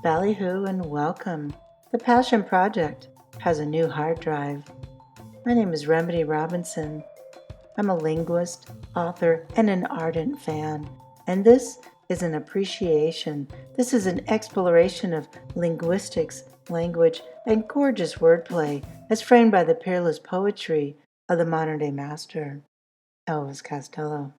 Ballyhoo and welcome. The Passion Project has a new hard drive. My name is Remedy Robinson. I'm a linguist, author, and an ardent fan. And this is an appreciation. This is an exploration of linguistics, language, and gorgeous wordplay as framed by the peerless poetry of the modern day master, Elvis Costello.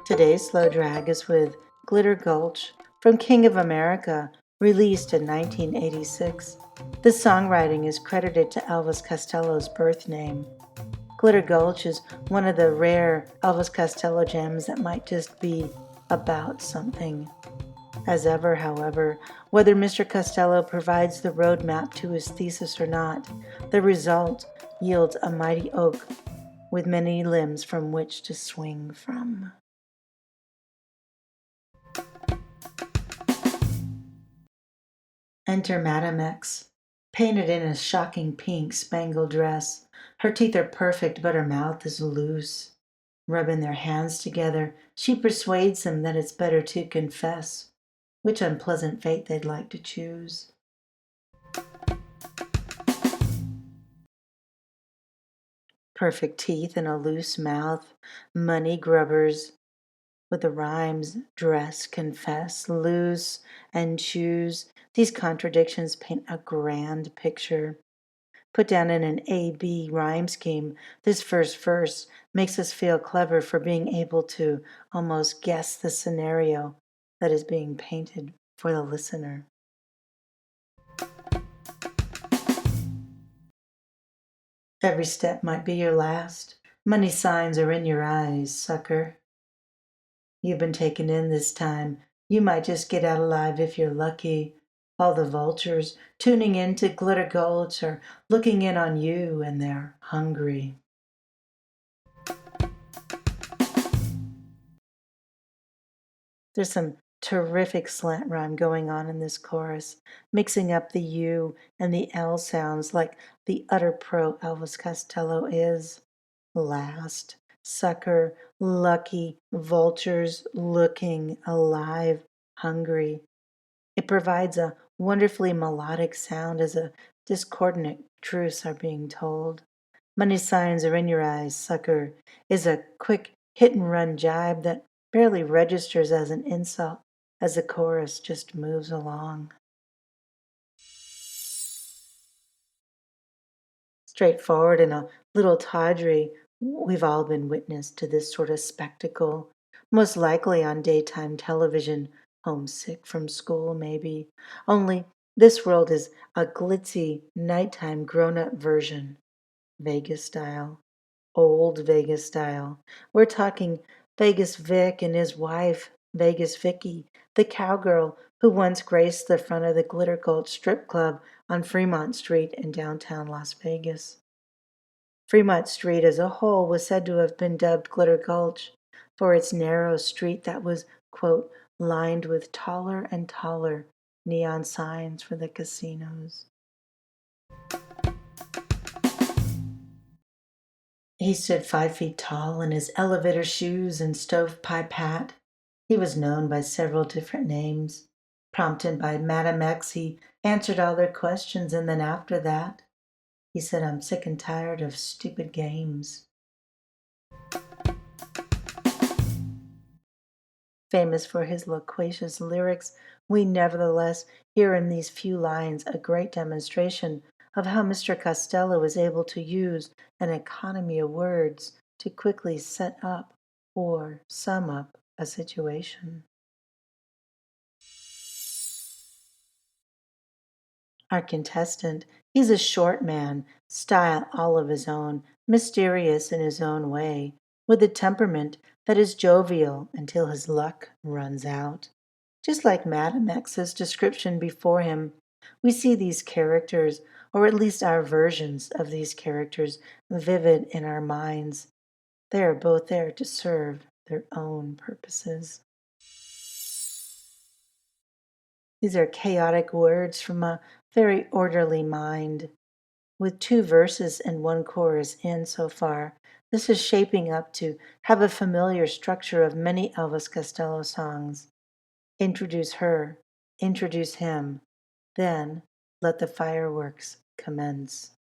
Today's slow drag is with Glitter Gulch from King of America, released in 1986. The songwriting is credited to Elvis Costello's birth name. Glitter Gulch is one of the rare Elvis Costello gems that might just be about something. As ever, however, whether Mr. Costello provides the roadmap to his thesis or not, the result yields a mighty oak with many limbs from which to swing from. Enter Madame X, painted in a shocking pink spangled dress. Her teeth are perfect, but her mouth is loose. Rubbing their hands together, she persuades them that it's better to confess which unpleasant fate they'd like to choose. Perfect teeth and a loose mouth, money grubbers, with the rhymes dress, confess, lose, and choose. These contradictions paint a grand picture. Put down in an A-B rhyme scheme, this first verse makes us feel clever for being able to almost guess the scenario that is being painted for the listener. Every step might be your last. Money signs are in your eyes, sucker. You've been taken in this time. You might just get out alive if you're lucky. All the vultures tuning in to Glitter Gulch are looking in on you, and they're hungry. There's some terrific slant rhyme going on in this chorus, mixing up the U and the L sounds like the utter pro Elvis Costello is. Last, sucker, lucky, vultures, looking, alive, hungry. It provides a wonderfully melodic sound as a discordant truths are being told. Money signs are in your eyes, sucker, is a quick hit and run jibe that barely registers as an insult as the chorus just moves along. Straightforward and a little tawdry, we've all been witness to this sort of spectacle, most likely on daytime television, homesick from school maybe. Only this world is a glitzy, nighttime grown-up version, Vegas style, old Vegas style. We're talking Vegas Vic and his wife, Vegas Vicky, the cowgirl who once graced the front of the Glitter Gulch strip club on Fremont Street in downtown Las Vegas. Fremont Street as a whole was said to have been dubbed Glitter Gulch for its narrow street that was, quote, lined with taller and taller neon signs for the casinos. He stood 5 feet tall in his elevator shoes and stovepipe hat. He was known by several different names. Prompted by Madame X, he answered all their questions, and then after that, he said, I'm sick and tired of stupid games. Famous for his loquacious lyrics, we nevertheless hear in these few lines a great demonstration of how Mr. Costello is able to use an economy of words to quickly set up or sum up a situation. Our contestant, he's a short man, style all of his own, mysterious in his own way, with a temperament that is jovial until his luck runs out. Just like Madame X's description before him, we see these characters, or at least our versions of these characters, vivid in our minds. They are both there to serve their own purposes. These are chaotic words from a very orderly mind, with 2 verses and 1 chorus in so far. This is shaping up to have a familiar structure of many Elvis Costello songs. Introduce her, introduce him, then let the fireworks commence.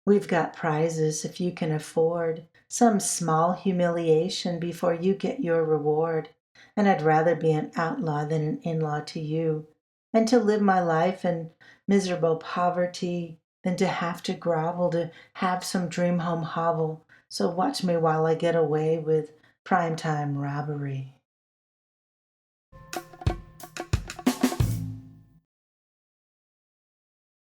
We've got prizes if you can afford some small humiliation before you get your reward. And I'd rather be an outlaw than an in law to you, and to live my life in miserable poverty than to have to grovel to have some dream home hovel. So watch me while I get away with primetime robbery.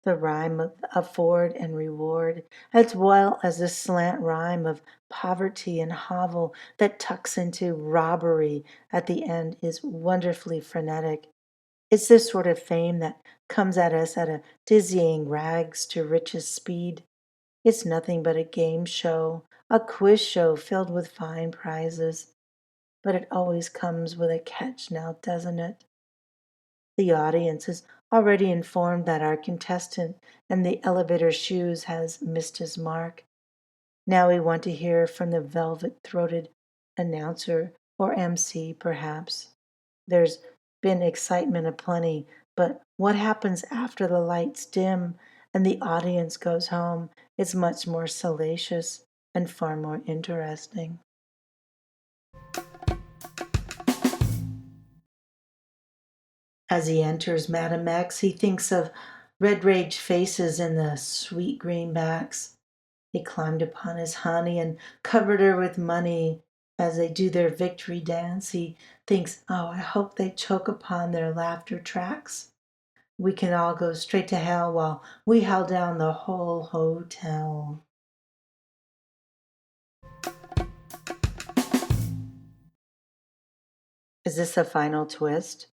The rhyme of afford and reward, as well as the slant rhyme of poverty and hovel that tucks into robbery at the end, is wonderfully frenetic. It's this sort of fame that comes at us at a dizzying rags to riches speed. It's nothing but a game show, a quiz show filled with fine prizes. But it always comes with a catch now, doesn't it? The audience is already informed that our contestant in the elevator shoes has missed his mark. Now we want to hear from the velvet throated announcer or MC, perhaps. There's been excitement aplenty, but what happens after the lights dim and the audience goes home is much more salacious and far more interesting. As he enters Madame X, he thinks of red rage faces and the sweet greenbacks. He climbed upon his honey and covered her with money. As they do their victory dance, he thinks, oh, I hope they choke upon their laughter tracks. We can all go straight to hell while we held down the whole hotel. Is this a final twist?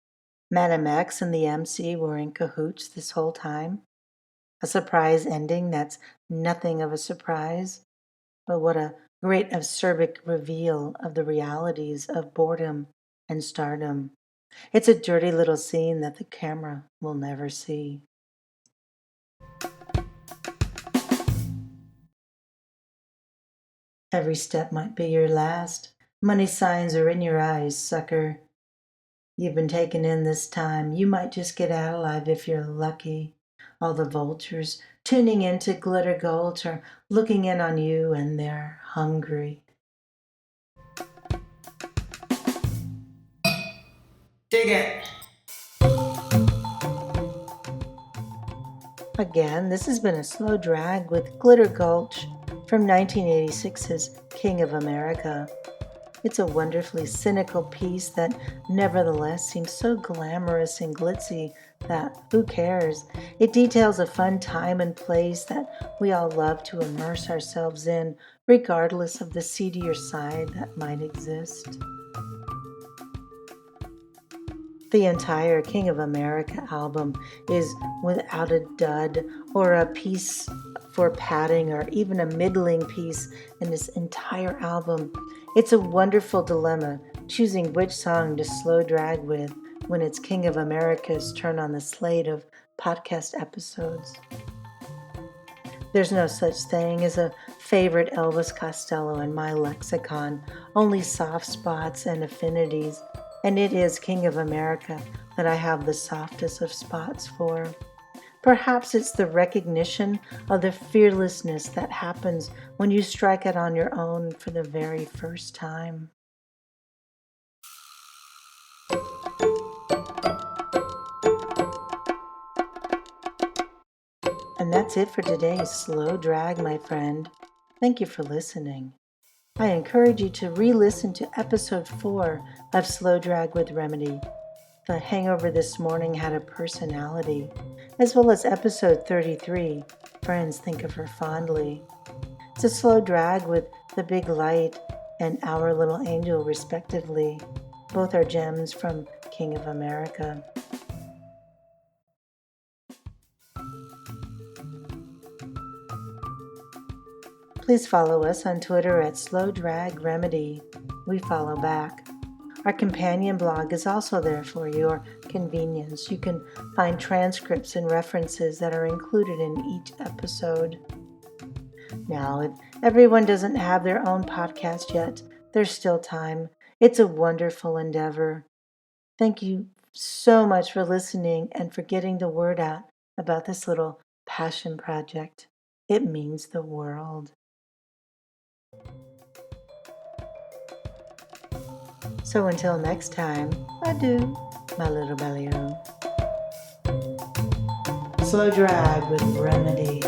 Madame X and the MC were in cahoots this whole time? A surprise ending that's nothing of a surprise, but what a great acerbic reveal of the realities of boredom and stardom. It's a dirty little scene that the camera will never see. Every step might be your last. Money signs are in your eyes, sucker. You've been taken in this time. You might just get out alive if you're lucky. All the vultures tuning into Glitter Gulch are looking in on you, and they're hungry. Dig it! Again, this has been a slow drag with Glitter Gulch from 1986's King of America. It's a wonderfully cynical piece that nevertheless seems so glamorous and glitzy that who cares? It details a fun time and place that we all love to immerse ourselves in, regardless of the seedier side that might exist. The entire King of America album is without a dud or a piece for padding or even a middling piece in this entire album. It's a wonderful dilemma choosing which song to slow drag with when it's King of America's turn on the slate of podcast episodes. There's no such thing as a favorite Elvis Costello in my lexicon, only soft spots and affinities, and it is King of America that I have the softest of spots for. Perhaps it's the recognition of the fearlessness that happens when you strike it on your own for the very first time. And that's it for today's slow drag, my friend. Thank you for listening. I encourage you to re-listen to episode 4 of Slow Drag with Remedy. The hangover this morning had a personality, as well as episode 33, Friends Think of Her Fondly. It's a slow drag with The Big Light and Our Little Angel, respectively. Both are gems from King of America. Please follow us on Twitter at Slow Drag Remedy. We follow back. Our companion blog is also there for your convenience. You can find transcripts and references that are included in each episode. Now, if everyone doesn't have their own podcast yet, there's still time. It's a wonderful endeavor. Thank you so much for listening and for getting the word out about this little passion project. It means the world. So until next time, adieu, my little belly-o. Slow drag with remedy.